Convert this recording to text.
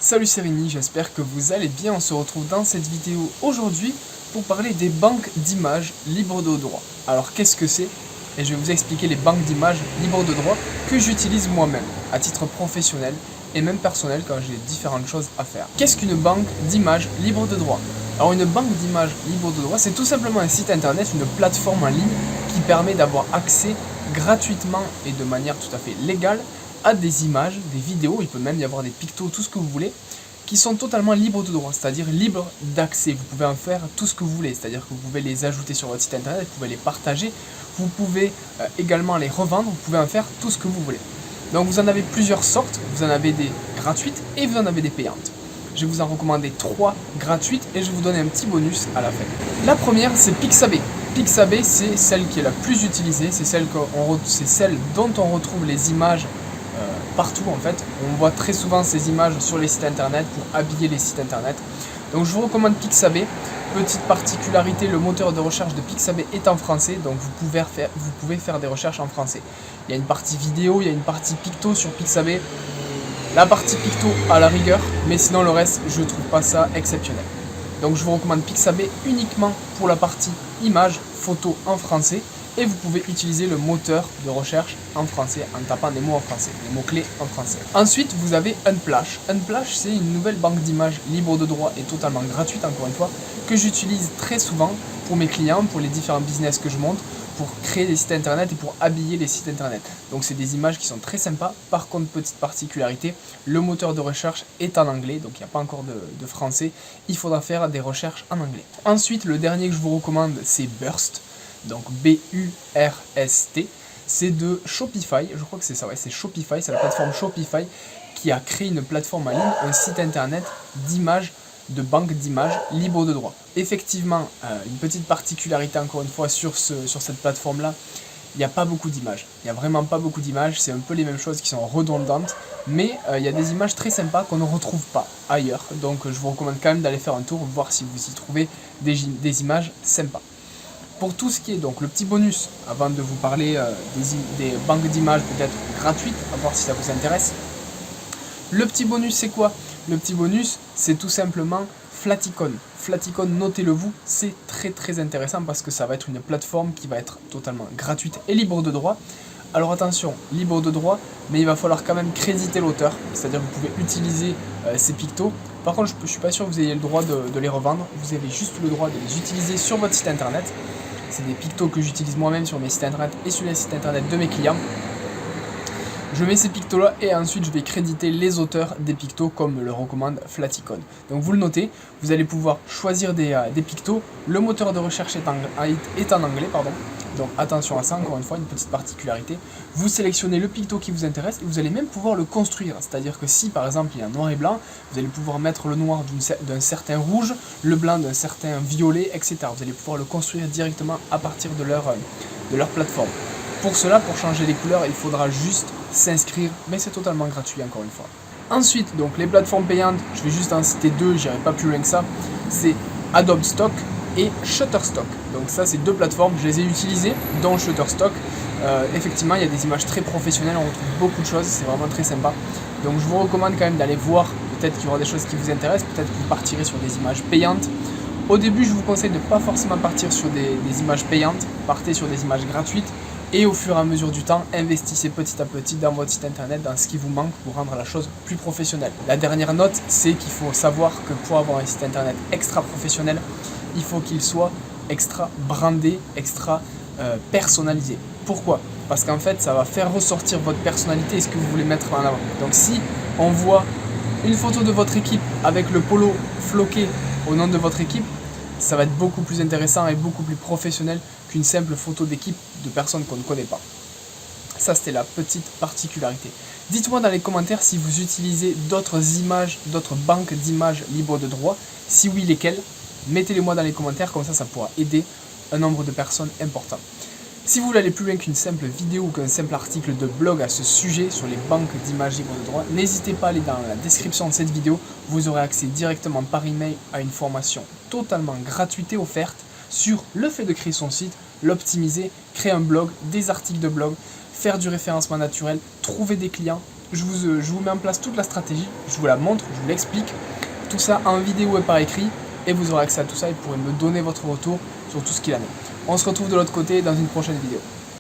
Salut, c'est Rémi, j'espère que vous allez bien. On se retrouve dans cette vidéo aujourd'hui pour parler des banques d'images libres de droit. Alors qu'est-ce que c'est? Et je vais vous expliquer les banques d'images libres de droit que j'utilise moi-même, à titre professionnel et même personnel quand j'ai différentes choses à faire. Qu'est-ce qu'une banque d'images libres de droit? Alors une banque d'images libres de droit, c'est tout simplement un site internet, une plateforme en ligne qui permet d'avoir accès gratuitement et de manière tout à fait légale à des images, des vidéos, il peut même y avoir des pictos, tout ce que vous voulez, qui sont totalement libres de droit, c'est-à-dire libres d'accès. Vous pouvez en faire tout ce que vous voulez, c'est-à-dire que vous pouvez les ajouter sur votre site internet, vous pouvez les partager, vous pouvez également les revendre, vous pouvez en faire tout ce que vous voulez. Donc vous en avez plusieurs sortes, vous en avez des gratuites et vous en avez des payantes. Je vais vous en recommander 3 gratuites et je vais vous donner un petit bonus à la fin. La première, c'est Pixabay. Pixabay, c'est celle qui est la plus utilisée, c'est celle dont on retrouve les images partout en fait. On voit très souvent ces images sur les sites internet pour habiller les sites internet. Donc je vous recommande Pixabay. Petite particularité, le moteur de recherche de Pixabay est en français, donc vous pouvez faire des recherches en français. Il y a une partie vidéo, il y a une partie picto sur Pixabay. La partie picto à la rigueur, mais sinon le reste, je trouve pas ça exceptionnel. Donc je vous recommande Pixabay uniquement pour la partie images, photos en français. Et vous pouvez utiliser le moteur de recherche en français en tapant des mots en français, des mots-clés en français. Ensuite, vous avez Unsplash. Unsplash, c'est une nouvelle banque d'images libre de droit et totalement gratuite, encore une fois, que j'utilise très souvent pour mes clients, pour les différents business que je monte, pour créer des sites internet et pour habiller les sites internet. Donc c'est des images qui sont très sympas. Par contre, petite particularité, le moteur de recherche est en anglais, donc il n'y a pas encore de français. Il faudra faire des recherches en anglais. Ensuite, le dernier que je vous recommande, c'est Burst. Donc B-U-R-S-T, c'est de Shopify, je crois que c'est ça, ouais, c'est Shopify, c'est la plateforme Shopify qui a créé une plateforme en ligne, un site internet d'images, de banque d'images libre de droit. Effectivement, une petite particularité encore une fois sur cette plateforme-là, il n'y a pas beaucoup d'images, il n'y a vraiment pas beaucoup d'images, c'est un peu les mêmes choses qui sont redondantes, mais il y a des images très sympas qu'on ne retrouve pas ailleurs, donc je vous recommande quand même d'aller faire un tour, voir si vous y trouvez des images sympas. Pour tout ce qui est donc le petit bonus, avant de vous parler des banques d'images peut-être gratuites, à voir si ça vous intéresse. Le petit bonus c'est quoi? Le petit bonus c'est tout simplement Flaticon. Flaticon, notez-le vous, c'est très intéressant parce que ça va être une plateforme qui va être totalement gratuite et libre de droit. Alors attention, libre de droit, mais il va falloir quand même créditer l'auteur, c'est-à-dire que vous pouvez utiliser ces pictos. Par contre, je ne suis pas sûr que vous ayez le droit de les revendre, vous avez juste le droit de les utiliser sur votre site internet. C'est des pictos que j'utilise moi-même sur mes sites internet et sur les sites internet de mes clients. Je mets ces pictos là et ensuite je vais créditer les auteurs des pictos comme me le recommande Flaticon. Donc vous le notez, vous allez pouvoir choisir des pictos. Le moteur de recherche est en anglais, pardon. Donc attention à ça, encore une fois, une petite particularité. Vous sélectionnez le picto qui vous intéresse et vous allez même pouvoir le construire. C'est-à-dire que si par exemple il y a un noir et blanc, vous allez pouvoir mettre le noir d'un certain rouge, le blanc d'un certain violet, etc. Vous allez pouvoir le construire directement à partir de leur plateforme. Pour cela, pour changer les couleurs, il faudra juste s'inscrire, mais c'est totalement gratuit encore une fois. Ensuite, donc les plateformes payantes, je vais juste en citer 2, j'irai pas plus loin que ça. C'est Adobe Stock et Shutterstock. Donc ça c'est 2 plateformes, je les ai utilisées dans Shutterstock. Effectivement il y a des images très professionnelles, on retrouve beaucoup de choses, c'est vraiment très sympa. Donc je vous recommande quand même d'aller voir, peut-être qu'il y aura des choses qui vous intéressent, peut-être que vous partirez sur des images payantes. Au début je vous conseille de ne pas forcément partir sur des images payantes, partez sur des images gratuites. Et au fur et à mesure du temps, investissez petit à petit dans votre site internet, dans ce qui vous manque pour rendre la chose plus professionnelle. La dernière note, c'est qu'il faut savoir que pour avoir un site internet extra professionnel, il faut qu'il soit extra brandé, extra personnalisé. Pourquoi? Parce qu'en fait, ça va faire ressortir votre personnalité et ce que vous voulez mettre en avant. Donc si on voit une photo de votre équipe avec le polo floqué au nom de votre équipe, ça va être beaucoup plus intéressant et beaucoup plus professionnel qu'une simple photo d'équipe de personnes qu'on ne connaît pas. Ça, c'était la petite particularité. Dites-moi dans les commentaires si vous utilisez d'autres images, d'autres banques d'images libres de droit. Si oui, lesquelles? Mettez-les-moi dans les commentaires, comme ça pourra aider un nombre de personnes important. Si vous voulez aller plus loin qu'une simple vidéo ou qu'un simple article de blog à ce sujet sur les banques d'images libres de droit, n'hésitez pas à aller dans la description de cette vidéo. Vous aurez accès directement par email à une formation totalement gratuite et offerte sur le fait de créer son site, l'optimiser, créer un blog, des articles de blog, faire du référencement naturel, trouver des clients, je vous mets en place toute la stratégie, je vous la montre, je vous l'explique, tout ça en vidéo et par écrit, et vous aurez accès à tout ça et vous pourrez me donner votre retour sur tout ce qu'il en est. On se retrouve de l'autre côté dans une prochaine vidéo.